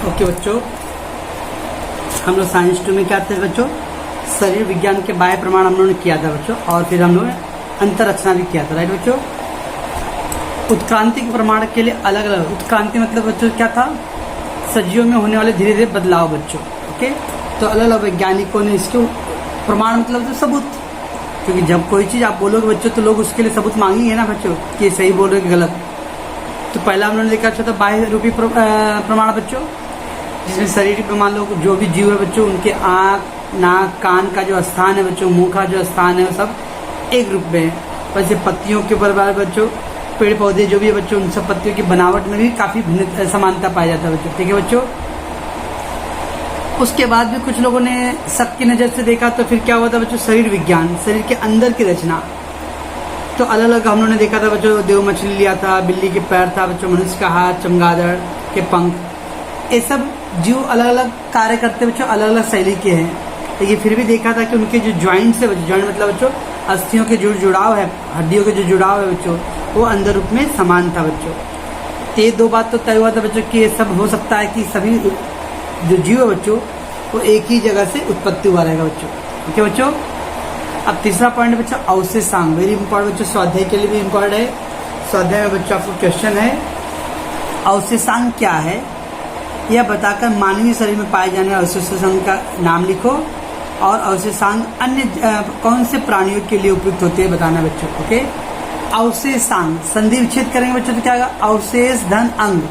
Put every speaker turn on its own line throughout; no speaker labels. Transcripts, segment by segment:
Okay बच्चों, हम लोग साइंस 2 में क्या थे बच्चों, शरीर विज्ञान के बाह्य प्रमाण हम लोगों ने किया था बच्चों, और फिर हम लोगों ने अंतररचना भी किया था, राइट बच्चों। उत्क्रांति के प्रमाण के लिए अलग अलग, उत्क्रांति मतलब बच्चों क्या था, सजीवों में होने वाले धीरे धीरे बदलाव बच्चों, ओके। तो अलग अलग वैज्ञानिकों ने इसके प्रमाण मतलब जो सबूत, क्योंकि जब कोई चीज़ आप बोलोगे बच्चों तो लोग उसके लिए सबूत मांगेंगे ना बच्चों कि ये सही बोल रहे कि गलत। तो पहला हम लोगों ने देखा था बाह्य रूपी प्रमाण बच्चों, जिसमें शरीर पे मान लो जो भी जीव है बच्चों, उनके आँख, नाक, कान का जो स्थान है बच्चों, मुंह का जो स्थान है, वो सब एक रूप में है। वैसे पत्तियों के ऊपर बच्चों, पेड़ पौधे जो भी है बच्चों, उन सब पत्तियों की बनावट में भी काफ़ी भिन्न समानता पाया जाता है बच्चों, ठीक है बच्चों। उसके बाद भी कुछ लोगों ने शक की नज़र से देखा, तो फिर क्या हुआ था बच्चों, शरीर विज्ञान, शरीर के अंदर की रचना। तो अलग अलग हम लोगों ने देखा था बच्चों, देव मछली लिया था, बिल्ली के पैर था बच्चों, मनुष्य का हाथ, चमगादड़ के पंख, ये सब जीव अलग अलग कार्य करते बच्चों, अलग अलग शैली के हैं। लेकिन फिर भी देखा था कि उनके जो ज्वाइंट्स है बच्चों, ज्वाइंट मतलब बच्चों अस्थियों के जो जुड़ाव है, हड्डियों के जो जुड़ाव है बच्चों, वो अंदर रूप में समान था बच्चों। तो ये दो बात तो तय हुआ था बच्चों कि ये सब हो सकता है कि सभी जो जीव है बच्चों वो एक ही जगह से उत्पत्ति हुआ रहेगा बच्चों, ठीक है बच्चों। अब तीसरा पॉइंट बच्चों, अवशेषांग, वेरी इंपॉर्टेंट बच्चों, स्वाध्याय के लिए भी इंपॉर्टेंट है। स्वाध्याय में बच्चों आपको क्वेश्चन है, अवशेषांग क्या है यह बताकर मानवीय शरीर में पाए जाने वाले अवशेषांग का नाम लिखो, और अवशेषांग अन्य कौन से प्राणियों के लिए उपयुक्त होते हैं बताना बच्चों, ओके। अवशेषांग संधि विच्छेद करेंगे बच्चों तो क्या आएगा, अवशेष धन अंग।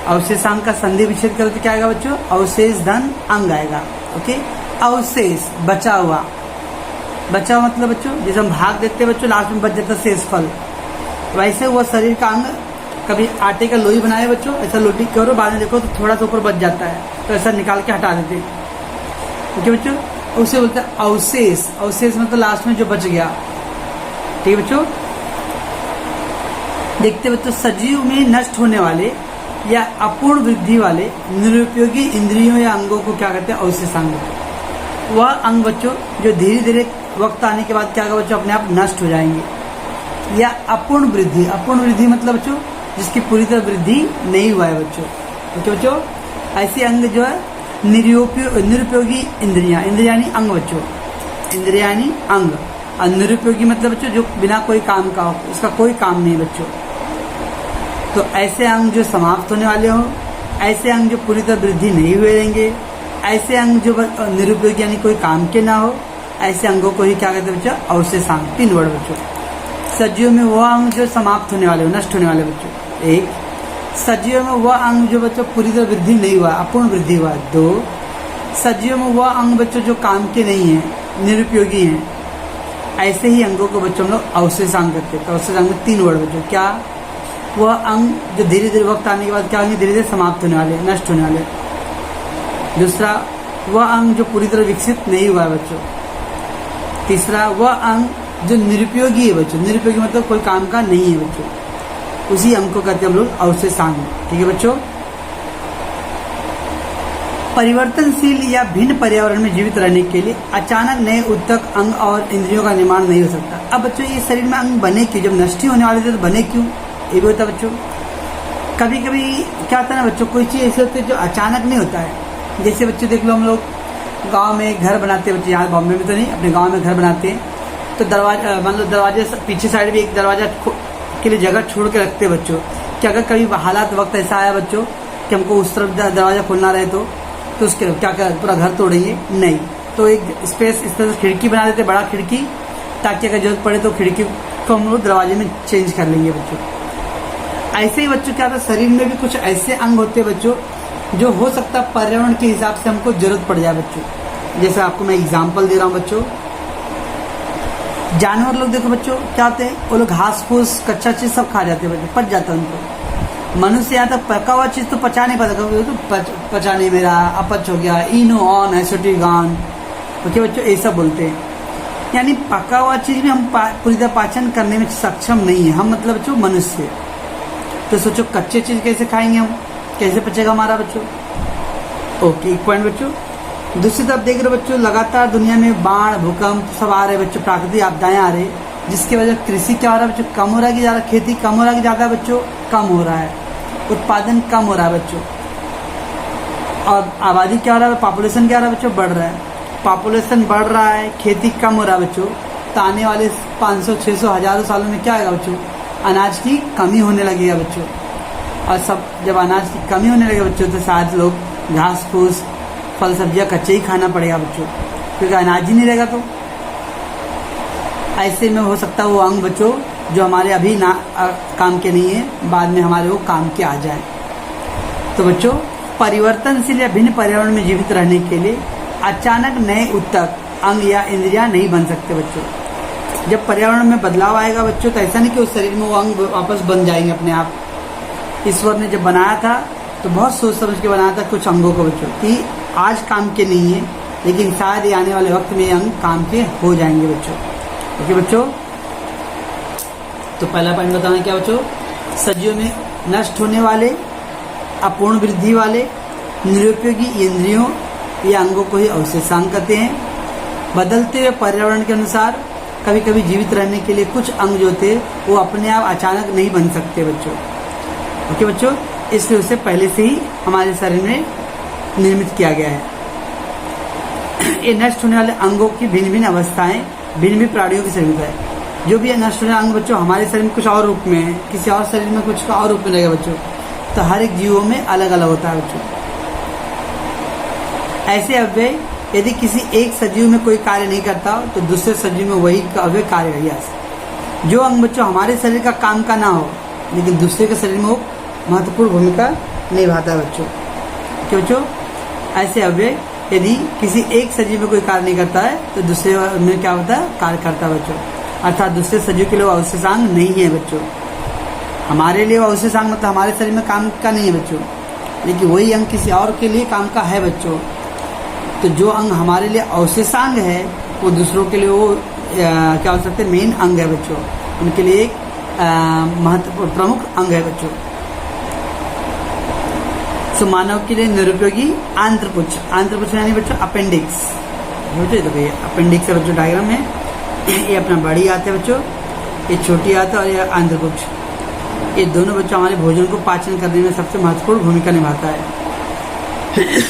अवशेषांग का संधि विच्छेद करें तो क्या आएगा बच्चों, अवशेष धन अंग आएगा, ओके। अवशेष बचा हुआ, बचा हुआ मतलब बच्चों जैसे हम भाग देते हैं बच्चों, लास्ट में बच जाता है शेषफल, वैसे वो शरीर का अंग, कभी आटे का लोई बनाए बच्चों, ऐसा लोटी करो, बाद में देखो तो थोड़ा सा ऊपर बच जाता है, तो ऐसा निकाल के हटा देते हैं, ठीक है बच्चों। उसे बोलते हैं अवशेष। अवशेष मतलब लास्ट में जो बच गया, ठीक है बच्चों। देखते बच्चों, सजीव में नष्ट होने वाले या अपूर्ण वृद्धि वाले निरुपयोगी इंद्रियों या अंगों को क्या कहते हैं, अवशेषांग। वह अंग बच्चों जो धीरे धीरे वक्त आने के बाद क्या होगा बच्चों, अपने आप नष्ट हो जाएंगे। या अपूर्ण वृद्धि, अपूर्ण वृद्धि मतलब बच्चों जिसकी पूरी तरह वृद्धि नहीं हुआ है बच्चों, ठीक है बच्चों। ऐसे अंग जो है निरुपयोगी इंद्रियां, इंद्रिया यानी अंग बच्चों, इंद्रिया यानी अंग, और निरुपयोगी मतलब बच्चों जो बिना कोई काम का हो, इसका कोई काम नहीं बच्चों। तो ऐसे अंग जो समाप्त होने वाले हों, ऐसे अंग जो पूरी तरह वृद्धि नहीं हुए रहेंगे, ऐसे अंग जो निरुपयोगी यानी कोई काम के ना हो, ऐसे अंगों को ही क्या कहते हैं बच्चों, अवशेषांग। 3 वर्ड बच्चों। सजीवों में वह अंग जो समाप्त होने वाले हो, नष्ट होने वाले बच्चों, 1। सजीवों में वह अंग जो बच्चों पूरी तरह वृद्धि नहीं हुआ, अपूर्ण वृद्धि हुआ, 2। सजीवों में वह अंग बच्चों जो काम के नहीं है, निरुपयोगी हैं, ऐसे ही अंगों को बच्चों हम लोग अवशेषांग करते हैं। तो अवशेषांग में 3 वर्ड बच्चों, क्या, वह अंग जो धीरे धीरे वक्त आने के बाद क्या होंगे, धीरे धीरे समाप्त होने वाले, नष्ट होने वाले। दूसरा, वह अंग जो पूरी तरह विकसित नहीं हुआ है बच्चों। तीसरा, वह अंग जो निरुपयोगी है बच्चों, निरुपयोगी मतलब कोई काम का नहीं है बच्चों, उसी अंग को कहते हैं हम लोग अवशेषांग, ठीक है बच्चों। परिवर्तनशील या भिन्न पर्यावरण में जीवित रहने के लिए अचानक नए उत्तक अंग और इंद्रियों का निर्माण नहीं हो सकता। अब बच्चों ये शरीर में अंग बने क्यों, जब नष्ट ही होने वाले थे तो बने क्यों, ये भी होता है बच्चों। कभी कभी क्या होता है ना बच्चों, कोई चीज़ ऐसी होती है जो अचानक नहीं होता है। जैसे बच्चों देख लो, हम लोग गांव में घर बनाते हैं बच्चे, यहाँ बॉम्बे में तो नहीं, अपने गांव में घर बनाते हैं, तो दरवाजा मान लो, दरवाजे पीछे साइड भी एक दरवाजा के लिए जगह छोड़ के रखते हैं बच्चों, कि अगर कभी हालात वक्त ऐसा आया बच्चों कि हमको उस तरफ दरवाजा खोलना रहे तो उसके क्या पूरा घर तोड़ेंगे, नहीं, तो एक स्पेस इस तरह से खिड़की बना देते, बड़ा खिड़की, ताकि अगर जरूरत पड़े तो खिड़की को हम लोग दरवाजे में चेंज कर लेंगे बच्चों। ऐसे ही बच्चों क्या था, शरीर में भी कुछ ऐसे अंग होते हैं बच्चों जो हो सकता है पर्यावरण के हिसाब से हमको जरूरत पड़ जाए बच्चों। जैसे आपको मैं एग्जांपल दे रहा हूँ बच्चों, जानवर लोग देखो बच्चों क्या होते हैं, वो लोग घास फूस कच्चा चीज सब खा जाते हैं बच्चों, पच जाता है उनको। मनुष्य यहाँ तक पका हुआ चीज तो पचा नहीं पाता, तो पचा नहीं मेरा, अपच हो गया, इनो ऑन एसोटिगान, ओके बच्चों, ऐसा बोलते हैं। यानी पका हुआ चीज भी हम पूरी तरह पाचन करने में सक्षम नहीं है हम, मतलब बच्चों मनुष्य। तो सोचो कच्चे चीज कैसे खाएंगे हम, कैसे पचेगा हमारा बच्चों, ओके, एक पॉइंट बच्चों। दूसरी तरफ देख रहे बच्चों, लगातार दुनिया में बाढ़, भूकंप सब आ रहे बच्चों, प्राकृतिक आपदाएं आ रही, जिसकी वजह कृषि क्या हो रहा है बच्चों, कम हो रहा है कि ज़्यादा, खेती कम हो रहा है कि ज़्यादा बच्चों, कम हो रहा है, उत्पादन कम हो रहा है बच्चों। और आबादी क्या हो रहा है, पॉपुलेशन क्या हो रहा है बच्चों, बढ़ रहा है। पॉपुलेशन बढ़ रहा है, खेती कम हो रहा है बच्चों, तो आने वाले 500, 600, हजारों सालों में क्या आएगा बच्चों, अनाज की कमी होने लगेगा बच्चों। और सब जब अनाज की कमी होने लगेगा बच्चों, तो शायद लोग घास फूस, फल सब्जियां कच्चे ही खाना पड़ेगा बच्चों, क्योंकि अनाज ही नहीं रहेगा। तो ऐसे में हो सकता है वो अंग बच्चों जो हमारे अभी ना काम के नहीं है, बाद में हमारे वो काम के आ जाए। तो बच्चों, परिवर्तनशील या भिन्न पर्यावरण में जीवित रहने के लिए अचानक नए उत्तक अंग या इंद्रियां नहीं बन सकते बच्चों। जब पर्यावरण में बदलाव आएगा बच्चों, तो ऐसा नहीं कि उस शरीर में वो अंग वापस बन जाएंगे अपने आप। ईश्वर ने जब बनाया था तो बहुत सोच समझ के बनाया था कुछ अंगों को बच्चों, कि आज काम के नहीं है, लेकिन शायद ये आने वाले वक्त में ये अंग काम के हो जाएंगे बच्चों। ओके बच्चों, तो पहला पॉइंट बताना क्या बच्चों, सजीवों में नष्ट होने वाले, अपूर्ण वृद्धि वाले, निरुपयोगी इंद्रियों या अंगों को ही अवशेषांग कहते हैं। बदलते हुए पर्यावरण के अनुसार कभी कभी जीवित रहने के लिए कुछ अंग जो थे वो अपने आप अचानक नहीं बन सकते बच्चों। ओके बच्चों, इसलिए उसे पहले से ही हमारे शरीर में निर्मित किया गया है। ये नष्ट होने वाले अंगों की भिन्न भिन्न अवस्थाएं भिन्न भिन्न प्राणियों के शरीर में है। जो भी नष्ट होने अंग बच्चों हमारे शरीर में कुछ और रूप में है, किसी और शरीर में कुछ और रूप में रहेगा बच्चों। तो हर एक जीवों में अलग अलग होता है बच्चों। ऐसे अव्यय यदि किसी एक सजीव में कोई कार्य नहीं करता तो दूसरे सजीव में वही अव्यय कार्य करेगा। जो अंग बच्चों हमारे शरीर का काम का ना हो, लेकिन दूसरे के शरीर में वो महत्वपूर्ण भूमिका निभाता है बच्चों। क्यों बच्चों, ऐसे अव्यय यदि किसी एक सजीव में कोई कार्य नहीं करता है तो दूसरे में क्या होता है, कार्य करता है बच्चों। अर्थात दूसरे सजीव के लिए अवशेषांग नहीं है बच्चों। हमारे लिए अवशेषांग मतलब हमारे शरीर में काम का नहीं है बच्चों, लेकिन वही अंग किसी और के लिए काम का है बच्चों। तो जो अंग हमारे लिए अवशेषांग है वो दूसरों के लिए वो क्या हो सकते हैं, मेन अंग है बच्चों, उनके लिए एक महत्वपूर्ण प्रमुख अंग है बच्चों। तो मानव के लिए निरुपयोगी आंत्रपुच्छ, आंत्रपुच्छ यानी बच्चों अपेंडिक्स, बच्चों तो ये अपेंडिक्स है बच्चों डायग्राम में। ये अपना बड़ी आते है बच्चों, ये छोटी आते है और ये आंत्रपुच्छ। ये दोनों बच्चों हमारे भोजन को पाचन करने में सबसे महत्वपूर्ण भूमिका निभाता है।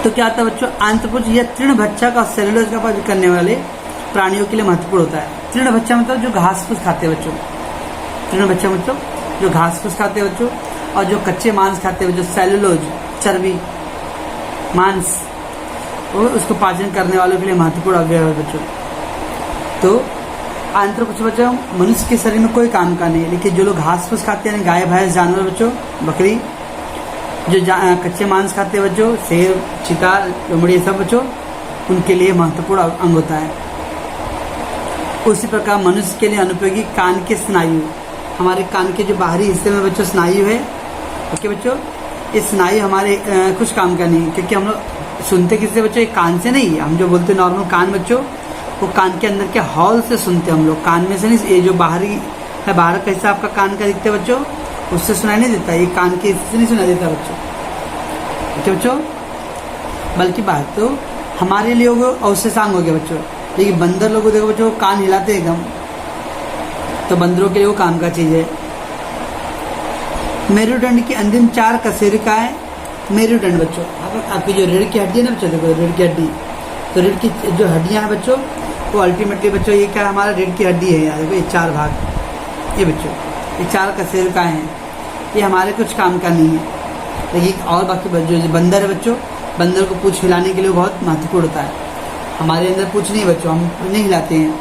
तो क्या आता है बच्चों, आंत्रपुच्छ यह तृणभक्षा का सेलुलोज का पाचन करने वाले प्राणियों के लिए महत्वपूर्ण होता है। तृणभक्षा मतलब जो घास फूस खाते हैं बच्चों, तृणभक्षा मतलब जो घास फूस खाते हैं बच्चों, और जो कच्चे मांस खाते हैं बच्चों, सेलुलोज चर्बी मांस, वो उसको पाचन करने वालों के लिए महत्वपूर्ण अवयव है बच्चों। तो आंत्रपुच्छ बच्चों मनुष्य के शरीर में कोई काम का नहीं है, लेकिन जो लोग घास फूस खाते हैं, गाय भैंस जानवर बच्चों, बकरी, जो कच्चे मांस खाते हैं बच्चों, शेर चीता लोमड़ी सब बच्चों, उनके लिए महत्वपूर्ण अंग होता है। उसी प्रकार मनुष्य के लिए अनुपयोगी कान के स्नायु, हमारे कान के जो बाहरी हिस्से में बच्चों स्नायु है, ओके बच्चों, ये स्नायु हमारे कुछ काम का नहीं, क्योंकि हम लोग सुनते किससे बच्चों, एक कान से नहीं। हम जो बोलते नॉर्मल कान बच्चों, वो कान के अंदर के हॉल से सुनते हम लोग, कान में से नहीं। ये जो बाहरी है, बाहर कैसा आपका कान का दिखता है बच्चों, उससे सुनाई नहीं देता, ये कान के हिस्से से नहीं सुनाई देता बच्चों, ठीक है बच्चों। बल्कि बात तो हमारे लिए वो अवशेषांग हो गया बच्चों, लेकिन बंदर लोगों को देखो बच्चों, कान हिलाते एकदम, तो बंदरों के लिए वो काम का चीज है। मेरुदंड की अंतिम 4 कशेरुकाएं, मेरुदंड बच्चों आपकी जो रीढ़ की हड्डी है ना बच्चों, देखो रीढ़ की हड्डी, तो रीढ़ की जो हड्डियां हैं बच्चों, वो अल्टीमेटली बच्चों ये क्या हमारा रीढ़ की हड्डी है यार, देखो ये 4 भाग, ये बच्चों ये 4 कशेरुकाएं हैं, ये हमारे कुछ काम का नहीं है। लेकिन और बाकी जो बंदर है बच्चों, बंदर को पूंछ हिलाने के लिए बहुत महत्वपूर्ण होता है। हमारे अंदर पूंछ नहीं बच्चों, हम नहीं हिलाते हैं,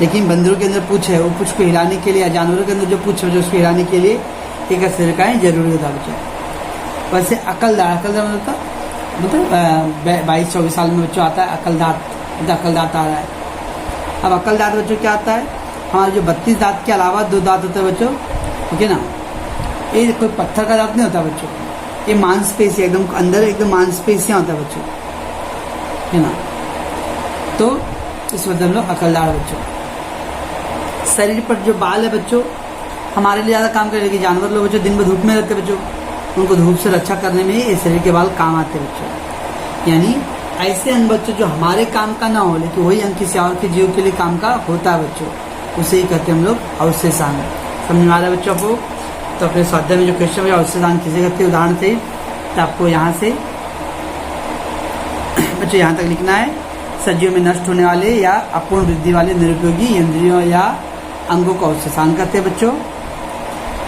लेकिन बंदरों के अंदर पूंछ है, वो पूंछ को हिलाने के लिए, जानवरों के अंदर जो पूंछ है उसको हिलाने के लिए एक कशेरुकाएं जरूरी होता है बच्चों। वैसे अकलदात मतलब 22-24 साल में बच्चों आता है अकलदात, अकलदात आ रहा है। अब अकलदात बच्चों क्या आता है, हमारे जो 32 दांत के अलावा 2 दांत होते हैं बच्चों, ठीक है ना। ये कोई पत्थर का दांत नहीं होता बच्चों, ये मांसपेशी एकदम अंदर एकदम मांसपेशियां होता है बच्चों, है ना। तो इस वजह हम लोग अकलदार बच्चों। शरीर पर जो बाल है बच्चों हमारे लिए ज़्यादा काम करेंगे। जानवर लोग बच्चों दिन भर धूप में रहते बच्चों, उनको धूप से रक्षा करने में ये शरीर के बाल काम आते बच्चों। यानी ऐसे अंग बच्चों जो हमारे काम का ना हो, लेकिन वही अंग किसी और के जीव के लिए काम का होता है बच्चों, उसे ही कहते हैं हम लोग अवशेषांग। समझ में आ रहा है बच्चों को? तो अपने स्वाध्याय में जो क्वेश्चन है उससे दान कैसे करते हैं उदाहरण से, तो आपको यहाँ से बच्चों यहाँ तक लिखना है। सजीवों में नष्ट होने वाले या अपूर्ण वृद्धि वाले निरुपयोगी इंद्रियों या अंगों का अवशेषांक करते हैं बच्चों।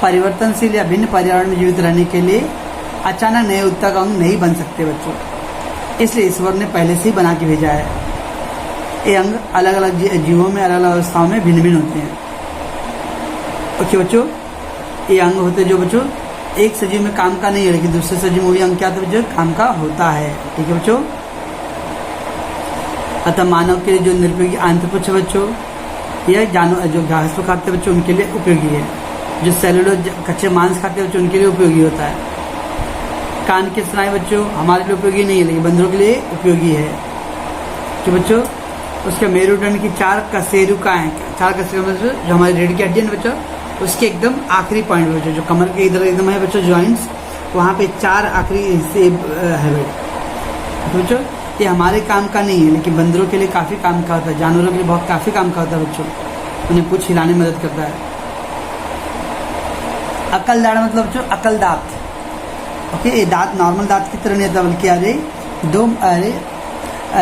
परिवर्तनशील या भिन्न पर्यावरण में जीवित रहने के लिए अचानक नए उत्तक अंग नहीं बन सकते बच्चों, इसलिए ईश्वर ने पहले से ही बना के भेजा है। ये अंग अलग अलग जीवों में अलग अलग अवस्थाओं में भिन्न भिन्न होते हैं। ओके बच्चों, ये अंग होते हैं जो बच्चों एक सजीव में काम का नहीं है, लेकिन दूसरे सजीव में भी अंग क्या होता है बच्चों, काम का होता है। ठीक है बच्चों। अतः मानव के लिए जो निरुपयोगी आंत्रपुच्छ बच्चों, यह जानवर जो घास को खाते हैं बच्चों उनके लिए उपयोगी है। जो सेलुलोज कच्चे मांस खाते हैं बच्चों उनके लिए उपयोगी होता है। कान की स्नायु बच्चों हमारे लिए उपयोगी नहीं है, लेकिन बंदरों के लिए उपयोगी है। तो बच्चों उसके मेरुदंड की 4 कशेरुकाएं, 4 कशेरुका बच्चों जो हमारी रीढ़ की हड्डी है बच्चों, उसके एकदम आखिरी पॉइंट बच्चों, जो कमर के इधर एकदम है बच्चों जॉइंट्स, वहाँ पे 4 आखिरी हिस्से है बच्चों। ये हमारे काम का नहीं है, लेकिन बंदरों के लिए काफ़ी काम का होता है, जानवरों के लिए बहुत काफ़ी काम का होता है बच्चों। उन्हें कुछ हिलाने में मदद करता है। अकल दाढ़ मतलब बच्चों अकल दांत। ओके, ये दांत नॉर्मल दांत की तरह नहीं होता, बल्कि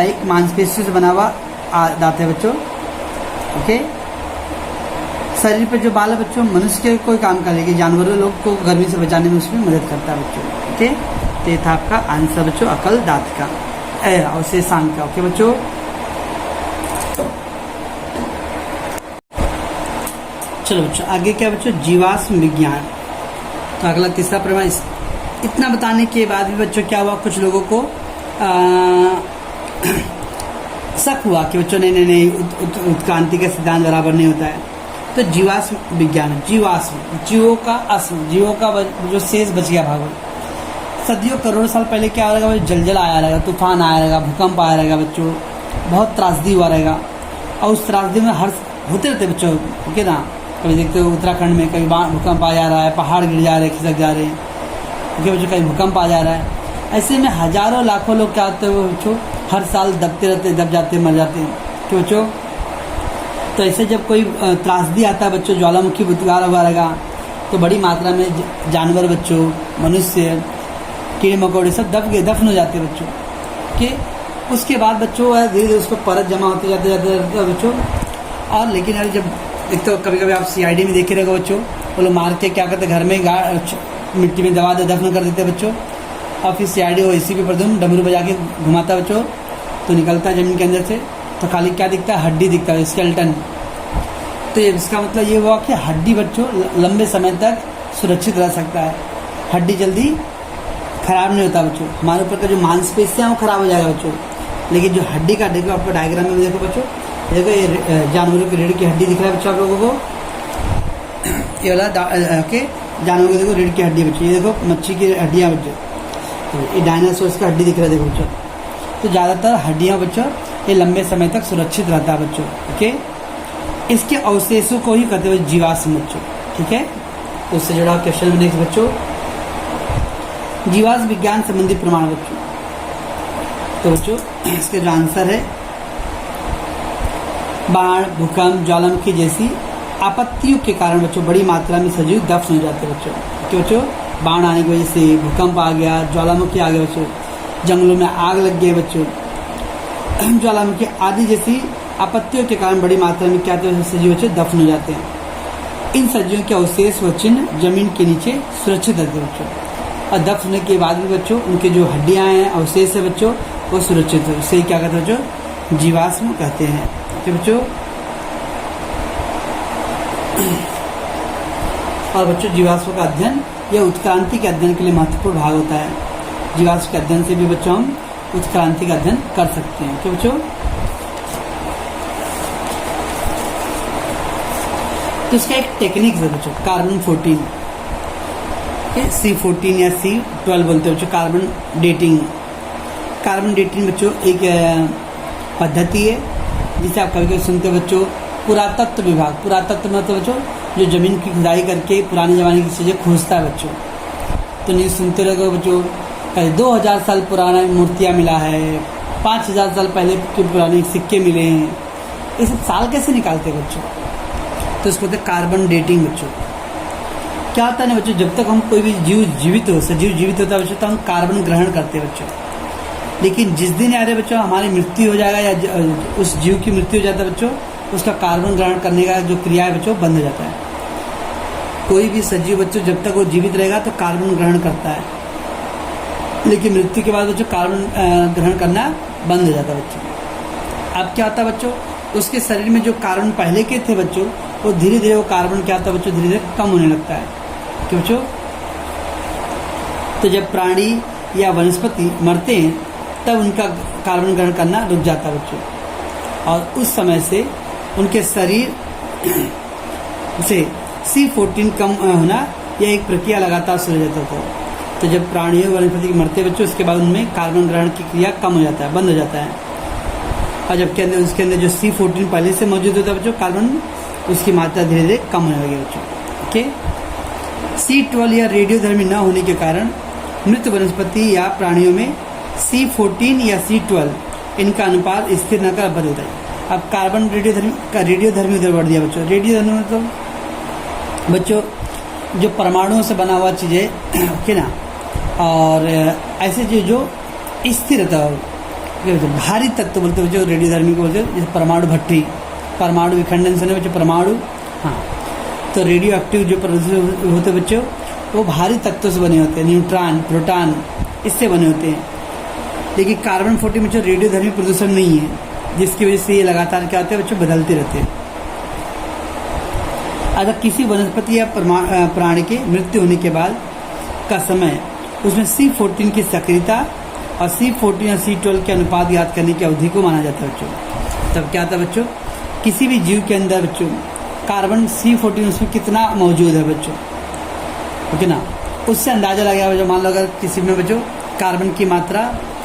एक मांसपेशी से बना हुआ दांत है बच्चों। ओके, शरीर पे जो बाल है बच्चों मनुष्य के कोई काम का, लेकिन जानवरों लोग को गर्मी से बचाने में उसमें मदद करता है बच्चों। ओके, तो ये था आपका आंसर बच्चों अकल दांत का अवशेषांक का। ओके बच्चों, चलो बच्चों आगे क्या बच्चों, जीवाश्म विज्ञान। तो अगला तीसरा प्रमाण। इतना बताने के बाद भी बच्चों क्या हुआ, कुछ लोगों को शक हुआ कि बच्चों नहीं उत्क्रांति का सिद्धांत बराबर नहीं होता है। तो जीवाश्म विज्ञान, जीवों का जो शेष बच गया भाग, सदियों करोड़ों साल पहले क्या हो रहेगा, जलजल आया रहेगा, तूफान आया रहेगा, भूकंप आया रहेगा बच्चों, बहुत त्रासदी हुआ रहेगा। और उस त्रासदी में हर होते रहते बच्चों। ओके ना, कभी देखते हो उत्तराखंड में कभी भूकंप आ जा रहा है, पहाड़ गिर जा रहे हैं, खिसक जा रहे हैं। ओके बच्चों, कहीं भूकंप आ जा रहा है। ऐसे में हजारों लाखों लोग क्या होते हैं बच्चों, हर साल दबते रहते, दब जाते, मर जाते हैं। तो बच्चों तो ऐसे जब कोई त्रासदी आता है बच्चों, ज्वालामुखी बुदगार हुआ रहेगा, तो बड़ी मात्रा में जानवर बच्चों, मनुष्य, कीड़े मकोड़े सब दफन हो जाते हैं बच्चों। कि उसके बाद बच्चों धीरे धीरे उसको परत जमा होते जाते बच्चों। और लेकिन अभी जब एक तो कभी कभी आप CID में देखे रहेगा बच्चों, वो लोग मार के क्या करते घर में मिट्टी में दबा दे दफन कर देते बच्चों। और फिर CID वो इसी के ऊपर डमरू बजा के घुमाता बच्चों, तो निकलता है जमीन के अंदर से, तो खाली क्या दिखता है, हड्डी दिखता है, स्केलेटन। तो ये इसका मतलब ये हुआ कि हड्डी बच्चों लंबे समय तक सुरक्षित रह सकता है, हड्डी जल्दी खराब नहीं होता बच्चों। हमारे ऊपर का जो मांसपेशियां वो खराब हो जाएगा बच्चों, लेकिन जो हड्डी का देखो आपको डायग्राम में देखो बच्चों, देखो ये जानवरों की रीढ़ की हड्डी दिख रहा है बच्चों आप लोगों को, ये वाला ओके जानवरों को देखो रीढ़ की हड्डी बच्चों, ये देखो मच्छी की हड्डियाँ बच्चों, ये डायनासोर्स का हड्डी दिख रहा है देखो बच्चों। तो ज़्यादातर हड्डियाँ बच्चों ये लंबे समय तक सुरक्षित रहता है बच्चों। ओके, इसके अवशेषों को ही कहते हैं जीवाश्म बच्चों। ठीक है, तो उससे जुड़ा क्वेश्चन नेक्स्ट बच्चों, जीवाश्म विज्ञान संबंधी प्रमाण बच्चों। तो बच्चों इसके जो आंसर है, बाढ़, भूकंप, ज्वालामुखी जैसी आपत्तियों के कारण बच्चों बड़ी मात्रा में सजीव दफन हो जाते हैं बच्चों। क्यों बच्चों, बाढ़ आने की वजह से, भूकंप आ गया, ज्वालामुखी आ गया बच्चों, जंगलों में आग लग गई बच्चों, ज्वालामुखी आदि जैसी आपत्तियों के कारण बड़ी मात्रा में क्या सजीव बच्चों दफन हो जाते हैं। इन सजीवों के अवशेष व चिन्ह जमीन के नीचे सुरक्षित रहते हैं बच्चों, और दफन होने के बाद भी बच्चों उनके जो हड्डियां हैं, अवशेष है बच्चों, वो सुरक्षित है। इसे क्या कहते हैं बच्चों, जीवाश्म कहते हैं। तो बच्चों और बच्चों जीवाश्म का अध्ययन यह उत्क्रांति के अध्ययन के लिए महत्वपूर्ण भाग होता है। जीवाश्म के अध्ययन से भी बच्चों हम उत्क्रांति का अध्ययन कर सकते हैं। तो बच्चों तो इसका एक टेक्निक है बच्चों, कार्बन 14 C14 या C12 बोलते हैं बच्चों, कार्बन डेटिंग। कार्बन डेटिंग बच्चों एक पद्धति है जिसे आप कभी कभी सुनते हो बच्चों, पुरातत्व विभाग। पुरातत्व मतलब बच्चों जो जमीन की खुदाई करके पुराने जमाने की चीज़ें खोजता है बच्चों। तो न्यूज़ सुनते रहोगे बच्चों, 2000 साल पुराना मूर्तियाँ मिला है, 5000 साल पहले के पुराने सिक्के मिले हैं। ये सब साल कैसे निकालते हैं बच्चों, तो इसको कहते हैं कार्बन डेटिंग बच्चों। क्या होता है ना बच्चों, जब तक हम कोई भी जीव जीवित हो, सजीव जीवित होता है बच्चों, तो हम कार्बन ग्रहण करते हैं बच्चों। लेकिन जिस दिन याद है बच्चों हमारी मृत्यु हो जाएगा या उस जीव की मृत्यु हो जाता है बच्चों, उसका कार्बन ग्रहण करने का जो क्रिया है बच्चों बंद हो जाता है। कोई भी सजीव बच्चों जब तक वो जीवित रहेगा तो कार्बन ग्रहण करता है, लेकिन मृत्यु के बाद बच्चों कार्बन ग्रहण करना बंद हो जाता है बच्चों। अब क्या होता है बच्चों, उसके शरीर में जो कार्बन पहले के थे बच्चों, वो धीरे धीरे वो कार्बन क्या होता है बच्चों, धीरे धीरे कम होने लगता है। क्यों बच्चों? तो जब प्राणी या वनस्पति मरते हैं तब उनका कार्बन ग्रहण करना रुक जाता है बच्चों, और उस समय से उनके शरीर से C14 कम होना यह एक प्रक्रिया लगातार शुरू हो जाता है। तो जब प्राणियों वनस्पति मरते बच्चों, उसके बाद उनमें कार्बन ग्रहण की क्रिया कम हो जाता है, बंद हो जाता है। और जबकि अंदर उसके अंदर जो C14 पहले से मौजूद होता है बच्चों, कार्बन उसकी मात्रा धीरे धीरे कम होने लगी बच्चों। ओके, C12 या रेडियोधर्मी न होने के कारण मृत वनस्पति या प्राणियों में C14 या C12 इनका अनुपात स्थिर न कर बदलता है। अब कार्बन रेडियोधर्मी उधर बढ़ दिया बच्चों। रेडियोधर्मी मतलब बच्चों जो परमाणुओं से बना हुआ चीज़ है, ओके ना, और ऐसे चीज जो स्थिर रहता है, भारी तत्व बोलते बच्चों रेडियोधर्मी को बोलते हैं। जैसे परमाणु भट्टी, परमाणु विखंडन से बच्चों परमाणु, हाँ, तो रेडियो एक्टिव जो प्रदूषित होते बच्चों वो भारी तत्वों से बने होते हैं, न्यूट्रॉन, प्रोटॉन, इससे बने होते हैं। लेकिन कार्बन 14 बच्चों रेडियोधर्मी प्रदूषण नहीं है, जिसकी वजह से ये लगातार क्या होते हैं बच्चों, बदलते रहते हैं। अगर किसी वनस्पति या प्राणी के मृत्यु होने के बाद का समय उसमें C14 की सक्रियता और C14 और C12 के अनुपात याद करने की अवधि को माना जाता है बच्चों। तब क्या था बच्चों, किसी भी जीव के अंदर बच्चों कार्बन C14 उसमें कितना मौजूद है बच्चों, ओके ना, उससे अंदाजा लगाया बच्चों। मान लो अगर किसी में बच्चों कार्बन की मात्रा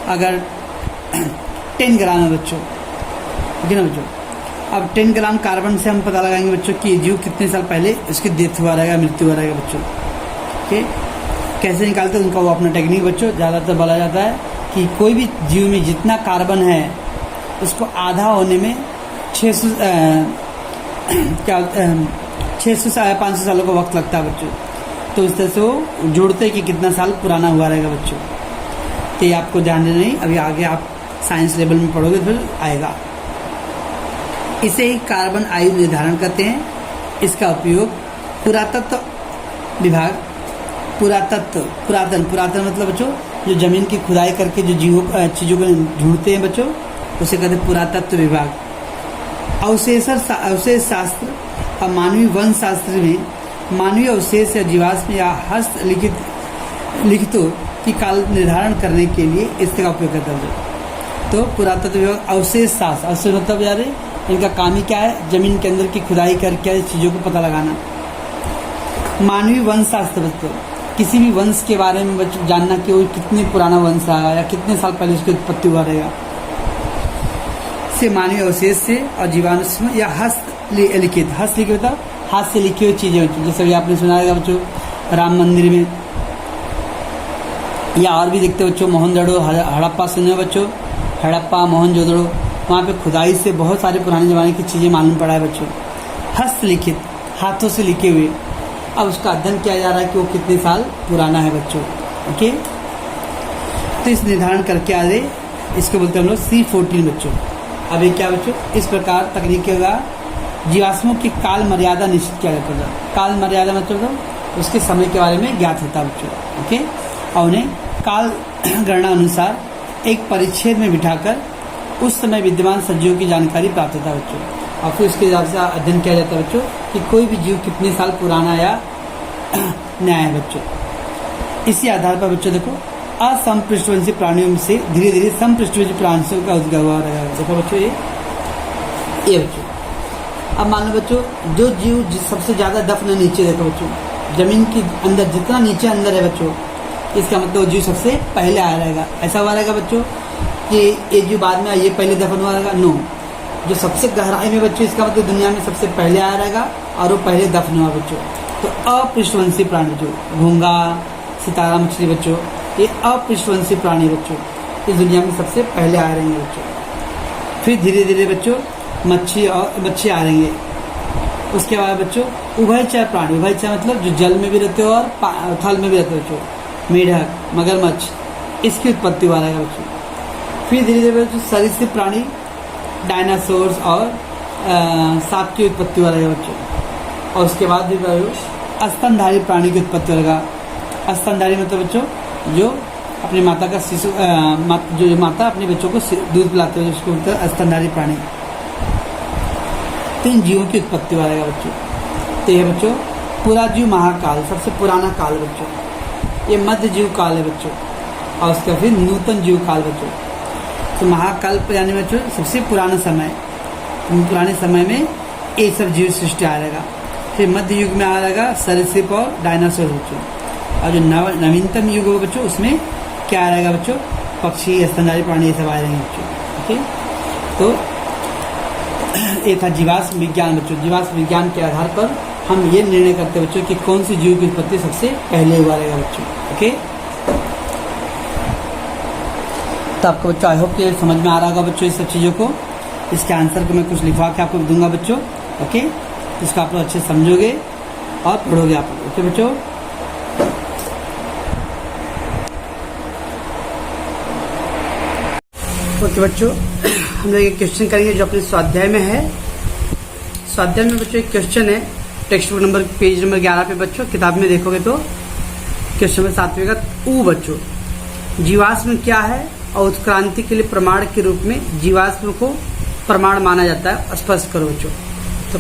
अगर 10 ग्राम है बच्चों, ओके ना बच्चों। अब 10 ग्राम कार्बन से हम पता लगाएंगे बच्चों कि जीव कितने साल पहले उसकी डेथ हुआ रहेगा, मृत्यु हुआ रहेगा बच्चों। ओके, कैसे निकालते हैं उनका वो अपना टेक्निक बच्चों। ज़्यादातर बोला जाता है कि कोई भी जीव में जितना कार्बन है उसको आधा होने में 600 से 500 सालों का वक्त लगता है बच्चों। तो इस तरह से वो जोड़ते हैं कि कितना साल पुराना हुआ रहेगा बच्चों। तो ये आपको ध्यान देना नहीं, अभी आगे आप साइंस लेवल में पढ़ोगे फिर आएगा। इसे ही कार्बन आयु निर्धारण करते हैं। इसका उपयोग पुरातत्व विभाग, पुरातन मतलब बच्चों जो जमीन की खुदाई करके जो चीज़ों को ढूंढते हैं बच्चों, उसे कहते हैं पुरातत्व विभाग। अवशेष शास्त्र और मानवीय वन शास्त्र में मानवीय अवशेष या जीवाश्म या लिखितों की काल निर्धारण करने के लिए इसका उपयोग करता है। तो पुरातत्व विभाग अवशेष शास्त्र, अवशेष मतलब यार इनका काम ही क्या है, जमीन के अंदर की खुदाई करके चीज़ों को पता लगाना। मानवीय वंश शास्त्र बच्चों, किसी भी वंश के बारे में बच्चों जानना कि वो कितने पुराना वंश रहा या कितने साल पहले उसकी उत्पत्ति हुआ रहेगा। से मानवीय अवशेष से और जीवाणु या हस्तलिखित मतलब हाथ से लिखी हुई चीज़ें बच्चों, जैसे भी आपने सुना है बच्चों राम मंदिर में, या और भी देखते बच्चों मोहनजोदड़ो, हड़प्पा सुने बच्चों, हड़प्पा मोहनजोदड़ो, वहाँ पे खुदाई से बहुत सारे पुराने ज़माने की चीज़ें मालूम पड़ा है बच्चों। हस्तलिखित, हाथों से लिखे हुए, अब उसका अध्ययन किया जा रहा है कि वो कितने साल पुराना है बच्चों। ओके, तो इस निर्धारण करके आ रहे, इसको बोलते हैं हम लोग C14 बच्चों। अब ये क्या बच्चों, इस प्रकार तकनीकी का जीवाश्मों की काल मर्यादा निश्चित किया जाता है। काल मर्यादा मतलब उसके समय के बारे में ज्ञात होता है बच्चों। ओके, और उन्हें काल गणना अनुसार एक परिच्छेद में बिठाकर उस समय विद्यमान सजीवों की जानकारी प्राप्त होता है बच्चों, और फिर उसके हिसाब से अध्ययन किया जाता है बच्चों कि कोई भी जीव कितने साल पुराना या नया है बच्चों। इसी आधार पर बच्चों देखो असमपृष्ठवंशी प्राणियों से धीरे धीरे समपृष्ठवंशी प्राणियों का उद्भव हुआ रहेगा। देखो बच्चों ये बच्चों, अब मान लो बच्चों जो जीव सबसे ज़्यादा दफन है नीचे, देखो बच्चों जमीन के अंदर जितना नीचे अंदर है बच्चों, इसका मतलब वो जीव सबसे पहले आया रहेगा। ऐसा हुआ रहेगा बच्चों कि ये जो बाद में ये पहले दफन हुआ रहेगा, नो, जो सबसे गहराई में बच्चों इसका मतलब दुनिया में सबसे पहले आया रहेगा और वो पहले दफन हुआ बच्चों। तो अपृष्ठवंशी प्राणी जो घोंगा, सितारा मछली बच्चों, ये अपृष्ठवंशी प्राणी बच्चों इस दुनिया में सबसे पहले आ रहेंगे बच्चों। फिर धीरे धीरे बच्चों मच्छी आ रहेंगे। उसके बाद बच्चों उभयचर प्राणी, उभयचर मतलब जो जल में भी रहते हो और थल में भी रहते हो बच्चों, मेढक, मगरमच्छ, इसकी उत्पत्ति हुआ रहेगा बच्चों। फिर धीरे धीरे बच्चों सरीसृप प्राणी, डायनासोर्स और सांप की उत्पत्ति हुआ रहेगा बच्चों। और उसके बाद भी स्तनधारी प्राणी की उत्पत्ति होगा। स्तनधारी मतलब बच्चों जो अपनी माता का शिशु जो माता अपने बच्चों को दूध पिलाते हैं, जिसको बोलते हैं स्तनधारी प्राणी। 3 जीवों की उत्पत्ति हुआ रहेगा बच्चों। तो ये बच्चों पुराजीव महाकाल, सबसे पुराना काल बच्चों। ये मध्य जीव काल है बच्चों, और उसका फिर नूतन जीव काल बच्चों। तो महाकाल यानी बच्चों सबसे पुराना समय, पुराने समय में ये सब जीव सृष्टि आ रहेगा। फिर मध्य युग में आ रहेगा सरीसृप और डायनासोर बच्चों। और जो नवीनतम युग होगा बच्चों उसमें क्या आ रहेगा बच्चों, पक्षी, स्तनधारी प्राणी, ये सब आ रहेंगे बच्चों। ओके, तो ये था जीवाश्म विज्ञान बच्चों। जीवाश्म विज्ञान के आधार पर हम ये निर्णय करते हैं बच्चों कि कौन सी जीव की उत्पत्ति सबसे पहले हुआ रहेगा बच्चों। ओके, तो आपको बच्चों आई होप कि समझ में आ रहा होगा बच्चों इस सब चीज़ों को। इसके आंसर को मैं कुछ लिखवा के आपको दूंगा बच्चों। ओके, इसको आप लोग अच्छे समझोगे और पढ़ोगे आप लोग। ओके बच्चों, ओके बच्चों, हम लोग एक क्वेश्चन करेंगे जो अपने स्वाध्याय में है। स्वाध्याय में बच्चों एक क्वेश्चन है, text book number page number 11 पे बच्चों, किताब में देखोगे तो क्वेश्चन में 7वें का ऊ बच्चों, जीवाश्म क्या है और उत्क्रांति के लिए प्रमाण के रूप में जीवाश्म को प्रमाण माना जाता है, स्पष्ट करो बच्चों। तो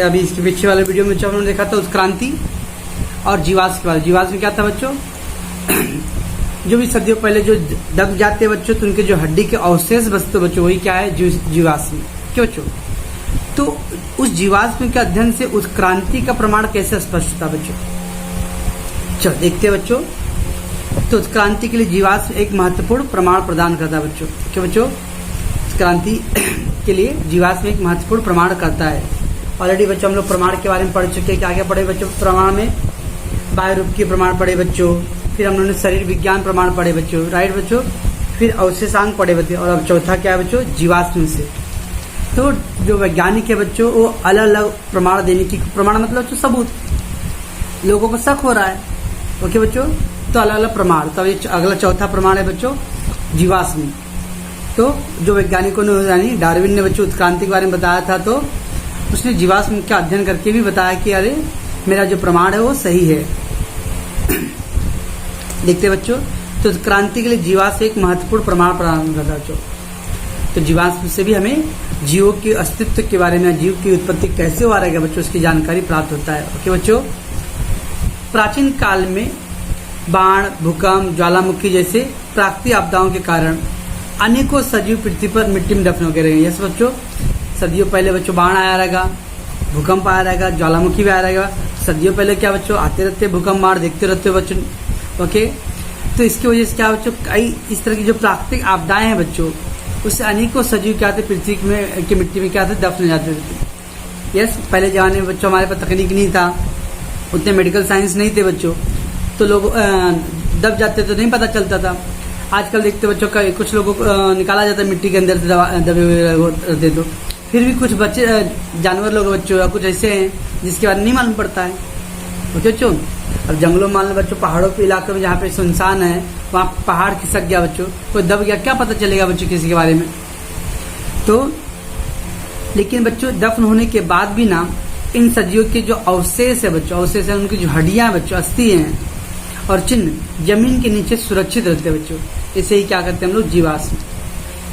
अभी इसके पीछे वाले वीडियो में बच्चों हमने देखा था उत्क्रांति और जीवाश्म के बारे। जीवाश्म क्या था बच्चों, जो भी सदियों पहले जो दब जाते बच्चों तो उनके जो हड्डी के अवशेष बचते बच्चों, वही क्या है, जीवाश्म। क्यों बच्चों, तो उस जीवाश्म के अध्ययन से उत्क्रांति का प्रमाण कैसे स्पष्ट होता बच्चों। चलो देखते हैं बच्चों। तो उत्क्रांति के लिए जीवाश्म एक महत्वपूर्ण प्रमाण प्रदान करता है बच्चों। क्यों बच्चों, उत्क्रांति के लिए जीवाश्म एक महत्वपूर्ण प्रमाण करता है। ऑलरेडी बच्चों हम लोग प्रमाण के बारे में पढ़ चुके हैं। क्या क्या पढ़े बच्चों प्रमाण में, बायोरूपीय प्रमाण पढ़े बच्चों, फिर हम लोगों ने शरीर विज्ञान प्रमाण पढ़े बच्चों, राइट बच्चों, फिर अवशेषांक पढ़े बच्चों, और अब चौथा क्या है बच्चों, जीवाश्म से। तो जो वैज्ञानिक है बच्चों वो अलग अलग प्रमाण देने की, प्रमाण मतलब बच्चों सबूत, लोगों को शक हो रहा है। ओके बच्चों, तो अलग अलग प्रमाण। तो ये अगला चौथा प्रमाण है बच्चों जीवाश्म। तो जो वैज्ञानिकों ने यानी डार्विन ने बच्चों उत्क्रांति के बारे में बताया था, तो उसने जीवाश्म का अध्ययन करके भी बताया कि अरे मेरा जो प्रमाण है वो सही है। देखते बच्चों, तो क्रांति के लिए जीवाश्म एक महत्वपूर्ण प्रमाण प्रदान करता है बच्चों। तो जीवाश्म से भी हमें जीवों के अस्तित्व के बारे में, जीव की उत्पत्ति कैसे हुआ रहेगा बच्चों, उसकी जानकारी प्राप्त होता है। ओके बच्चों, प्राचीन काल में बाढ़, भूकंप, ज्वालामुखी जैसे प्राकृतिक आपदाओं के कारण अनेकों सजीव पृथ्वी पर मिट्टी में दफन हो गए रहे। यस बच्चों, सदियों पहले बच्चों बाढ़ आया रहेगा, भूकंप आया रहेगा, ज्वालामुखी भी आया रहेगा। सदियों पहले क्या बच्चों आते रहते भूकंप, बाढ़ देखते रहते हो बच्चों। ओके, तो इसकी वजह से क्या बच्चों, कई इस तरह की जो प्राकृतिक आपदाएं हैं बच्चों, उससे अनेकों सजीव क्या थे पृथ्वी में की मिट्टी में क्या थे, दफन हो जाते थे। यस, पहले जमाने में बच्चों हमारे पास तकनीक नहीं था, उतने मेडिकल साइंस नहीं थे बच्चों, तो लोग दब जाते तो नहीं पता चलता था। आजकल देखते बच्चों का कुछ लोगों को निकाला जाता है मिट्टी के अंदर से दबे हुए रहते, तो फिर भी कुछ बच्चे जानवर लोग बच्चों या कुछ ऐसे हैं जिसके बारे में नहीं मालूम पड़ता है। ओके बच्चों, अब जंगलों मान लो बच्चों, पहाड़ों के इलाके में जहाँ पे सुनसान है, वहाँ पहाड़ खिसक गया बच्चों, कोई दब गया, क्या पता चलेगा बच्चों किसी के बारे में। तो लेकिन बच्चों दफन होने के बाद भी ना इन सजीवों के जो अवशेष है बच्चों, अवशेष है उनकी जो हड्डियां बच्चों, अस्थि हैं और चिन्ह जमीन के नीचे सुरक्षित रहते हैं बच्चों। इसे ही क्या करते हैं हम लोग, जीवाश्म।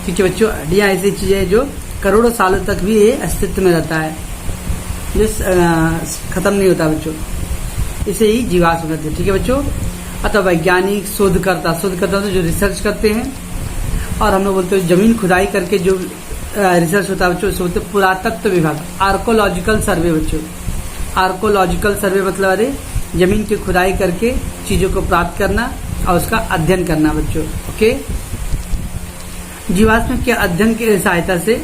क्योंकि बच्चों हड्डियां ऐसी चीजें है जो करोड़ों सालों तक भी ये अस्तित्व में रहता है, जो खत्म नहीं होता बच्चों। इसे ही जीवाश्म कहते हैं। ठीक है बच्चों, अतः वैज्ञानिक शोधकर्ता तो जो रिसर्च करते हैं, और हम लोग बोलते हैं जमीन खुदाई करके जो रिसर्च होता है बच्चों, उसे बोलते हैं पुरातत्व विभाग, आर्कोलॉजिकल सर्वे बच्चों। आर्कोलॉजिकल सर्वे मतलब अरे जमीन की खुदाई करके चीजों को प्राप्त करना और उसका अध्ययन करना बच्चों। ओके, जीवाश्म के अध्ययन की सहायता से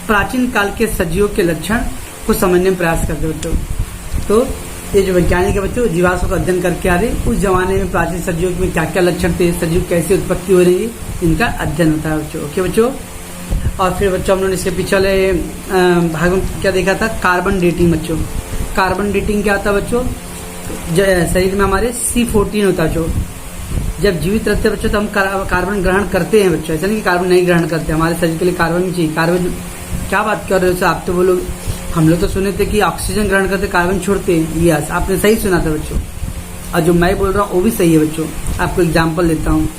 प्राचीन काल के सजीवों के लक्षण को समझने में प्रयास करते बच्चों। तो ये जो वैज्ञानिक है बच्चों, जीवाश्म का अध्ययन करके आ रहे उस जमाने में प्राचीन सजीवों में क्या क्या लक्षण थे, सजीव कैसी उत्पत्ति हो रही है, इनका अध्ययन होता है बच्चों। ओके बच्चों, और फिर बच्चों हम लोगों ने इसके पिछले भाग में क्या देखा था, कार्बन डेटिंग बच्चों। कार्बन डेटिंग क्या होता है बच्चों, शरीर में हमारे C14 होता है। जो जब जीवित रहते हैं बच्चों तो हम कार्बन ग्रहण करते हैं बच्चों, ऐसा नहीं कि कार्बन नहीं ग्रहण करते, हमारे शरीर के लिए कार्बन भी चाहिए। कार्बन क्या बात कर रहे हो सर, आप तो बोलो, हम लोग तो सुने थे कि ऑक्सीजन ग्रहण करते कार्बन छोड़ते हैं। यस, आपने सही सुना था बच्चों, और जो मैं बोल रहा हूँ वो भी सही है बच्चों। आपको एग्जाम्पल देता हूँ,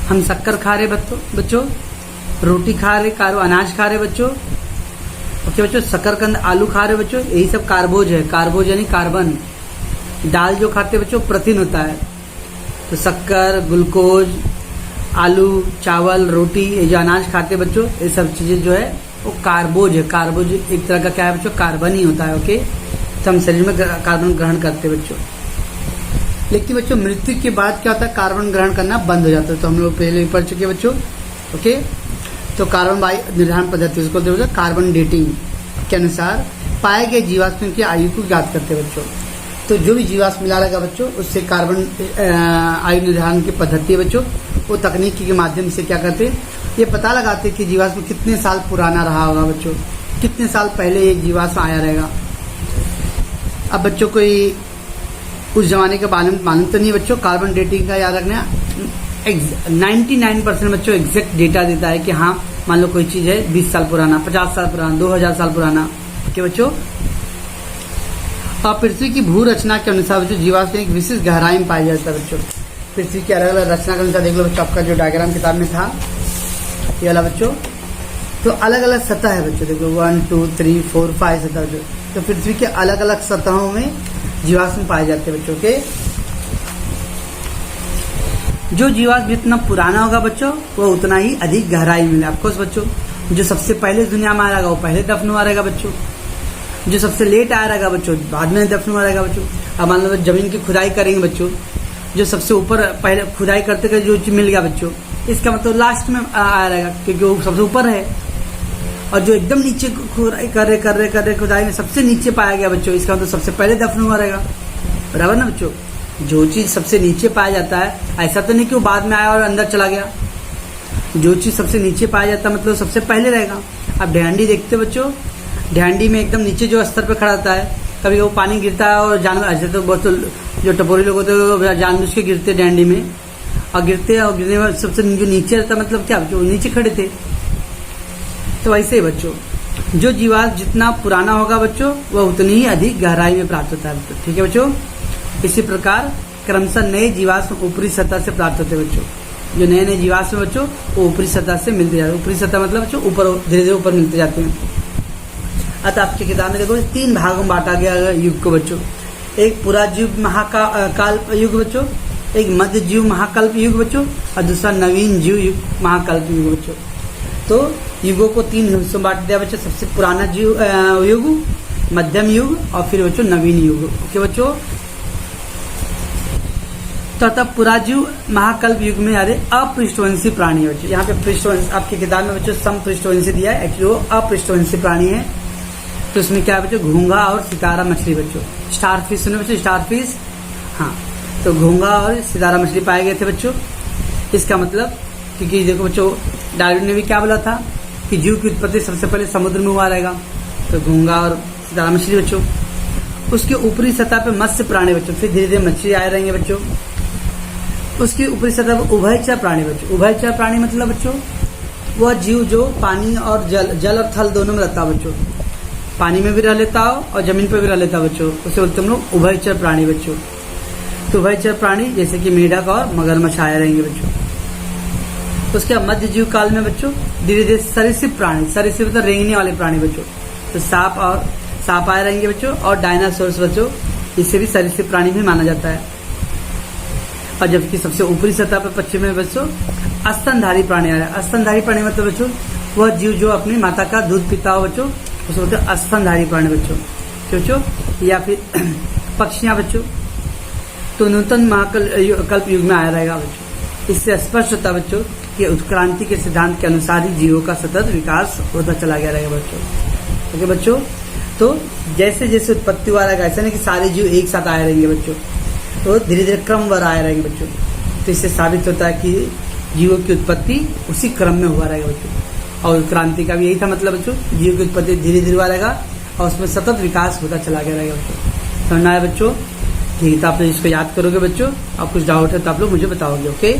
हम शक्कर खा रहे बच्चों, रोटी खा रहे, अनाज खा रहे बच्चों, ओके बच्चों, शकरकंद आलू खा रहे बच्चों, यही सब कार्बोज है। कार्बोज यानी कार्बन। दाल जो खाते बच्चों प्रोटीन होता है, तो शक्कर, ग्लूकोज, आलू, चावल, रोटी, ये जो अनाज खाते बच्चों, ये सब चीजें जो है वो कार्बोज है। कार्बोज एक तरह का क्या है बच्चों, कार्बन ही होता है। ओके, तो हम शरीर में कार्बन ग्रहण करते बच्चों। लेकिन बच्चों मृत्यु के बाद क्या होता है, कार्बन ग्रहण करना बंद हो जाता है। तो हम लोग पहले पढ़ चुके बच्चों। ओके, तो कार्बन वायु निर्धारण पद्धति, उसको कार्बन डेटिंग के अनुसार पाए गए जीवाश्म की आयु को ज्ञात करते बच्चों। तो जो भी जीवाश्म मिला रहेगा बच्चों, उससे कार्बन आयु निर्धारण की पद्धति है बच्चों, वो तकनीकी के माध्यम से क्या करते, ये पता लगाते कि जीवाश्म कितने साल पुराना रहा होगा बच्चों, कितने साल पहले एक जीवाश्म आया रहेगा। अब बच्चों कोई उस जमाने के मालूम तो नहीं बच्चों, कार्बन डेटिंग का याद रखना, 99% बच्चों एग्जैक्ट डेटा देता है कि हाँ मान लो कोई चीज है 20 साल पुराना, 50 साल पुराना, 2000 साल पुराना के बच्चों। और पृथ्वी की भू रचना के अनुसार बच्चों जीवाश्म एक विशेष गहराई में पाया जाता है बच्चों। पृथ्वी की अलग अलग रचना के अनुसार देख लो बच्चों, आपका जो डायग्राम किताब में था ये वाला बच्चों, तो अलग अलग सतह है बच्चों। देखो 1 2 3 4 5 सतह बच्चों, तो पृथ्वी के अलग अलग सतहों में जीवाश्म पाए जाते हैं बच्चों के। जो जीवाश्म जितना पुराना होगा बच्चों, वो उतना ही अधिक गहराई मिले आपको बच्चों। जो सबसे पहले दुनिया में आया रहेगा वो पहले दफन हुआ रहेगा बच्चों, जो सबसे लेट आया रहेगा बच्चों बाद में दफन हुआ रहेगा बच्चों। अब मान लो जमीन की खुदाई करेंगे बच्चों, जो सबसे ऊपर पहले खुदाई करते करते जो चीज मिल गया बच्चों, इसका मतलब लास्ट में आया रहेगा क्योंकि वो सबसे ऊपर है। और जो एकदम नीचे खुदाई कर रहे खुदाई में सबसे नीचे पाया गया बच्चों, इसका मतलब सबसे पहले दफन हुआ रहेगा, बराबर ना बच्चों। जो चीज सबसे नीचे पाया जाता है, ऐसा तो नहीं कि वो बाद में आया और अंदर चला गया। जो चीज सबसे नीचे पाया जाता है मतलब सबसे पहले रहेगा। अब ढेंडी देखते बच्चों, ढेंडी में एकदम नीचे जो स्तर पे खड़ा होता है, कभी वो पानी गिरता है और जानवर ऐसे तो बहुत जो टपोरी लोग होते हैं जानबूझ के गिरते ढेंडी में, और गिरते और गिरने में सबसे जो नीचे रहता मतलब क्या बच्चों, नीचे खड़े थे। तो वैसे ही बच्चों जो जीवाश्म जितना पुराना होगा बच्चों, वह उतनी ही अधिक गहराई में प्राप्त होता है। ठीक है बच्चों। इसी प्रकार क्रमशः नए जीवाश्म ऊपरी सतह से प्राप्त होते हैं बच्चों। जो नए नए जीवाश्म बच्चों वो ऊपरी सतह से मिलते जाते हैं। ऊपरी सतह मतलब बच्चों ऊपर धीरे धीरे ऊपर मिलते जाते हैं। अतः आपकी किताब में देखो 3 भागों में बांटा गया युग को बच्चों। एक पुराजीव महाकाल्प युग बच्चों, एक मध्य जीव महाकल्प युग बच्चों, और दूसरा नवीन जीव युग महाकल्प युग बच्चों। तो युगों को 3 हिस्सों में बांट दिया बच्चों। सबसे पुराना जीव युग, मध्यम युग और फिर बच्चों नवीन युग। ओके बच्चों। तो तब पुराजीव महाकल्प युग में याद है अपृष्ठवंशी प्राणी बच्चों। यहाँ पे पृष्ठवंश आपकी किताब में बच्चों समपृष्ठवंशी दिया है, एक्चुअली वो अपृष्ठवंशी प्राणी है। तो उसमें क्या है बच्चों, घोंघा और सितारा मछली बच्चों। स्टारफिश सुने बच्चों, स्टारफिश, हाँ। तो घोंघा और सितारा मछली पाए गए थे बच्चों। इसका मतलब क्योंकि देखो बच्चों डार्विन ने भी क्या बोला था कि जीव की उत्पत्ति सबसे पहले समुद्र में हुआ रहेगा। तो घोंघा और सितारा मछली बच्चों। उसके ऊपरी सतह पे मत्स्य प्राणी बच्चों, फिर धीरे धीरे मछली आए रहेंगे बच्चों। उसकी ऊपरी सतह पर उभयचर प्राणी बच्चों। उभयचर प्राणी मतलब बच्चों वह जीव जो पानी और जल और थल दोनों में रहता है बच्चों। पानी में भी रह लेता हो और जमीन पर भी रह लेता बच्चों, उसे बोलते हम लोग उभयचर प्राणी बच्चों। तो उभयचर प्राणी जैसे कि मेढक और मगरमच्छ आए रहेंगे बच्चों। उसके बाद मध्य जीव काल में बच्चों धीरे धीरे सरीसृप प्राणी, सरीसृप मतलब रेंगने वाले प्राणी बच्चों। तो सांप आए रहेंगे बच्चों, और डायनासोर्स बच्चों, इसे भी सरीसृप प्राणी भी माना जाता है। और जबकि सबसे ऊपरी सतह पर पश्चिम में बच्चों स्तनधारी प्राणी आ रहा है। स्तनधारी प्राणी मतलब बच्चों वह जीव जो अपनी माता का दूध पीता हो बच्चों, उसे बोलते हैं स्तनधारी प्राणी बच्चों। बच्चों या फिर पक्षियां बच्चों। तो नूतन महाकल्प युग में आया रहेगा बच्चों। इससे स्पष्ट होता है बच्चों कि उत्क्रांति के सिद्धांत के अनुसार ही जीवों का सतत विकास होता चला गया रहेगा बच्चों। ओके बच्चों। तो जैसे जैसे उत्पत्ति हुआ रहेगा, ऐसा नहीं कि सारे जीव एक साथ आए रहेंगे बच्चों, तो धीरे धीरे क्रमवार आए रहेंगे बच्चों। तो इससे साबित होता है कि जीवों की उत्पत्ति उसी क्रम में हुआ रहेगा बच्चों। और क्रांति का भी यही था मतलब बच्चों, जीव की उत्पत्ति धीरे धीरे हुआ रहेगा और उसमें सतत विकास होता चला गया रहेगा बच्चों। समझ में आया बच्चों? ठीक है, तो आप लोग इसको याद करोगे बच्चों। आप कुछ डाउट है तो आप लोग मुझे बताओगे। ओके।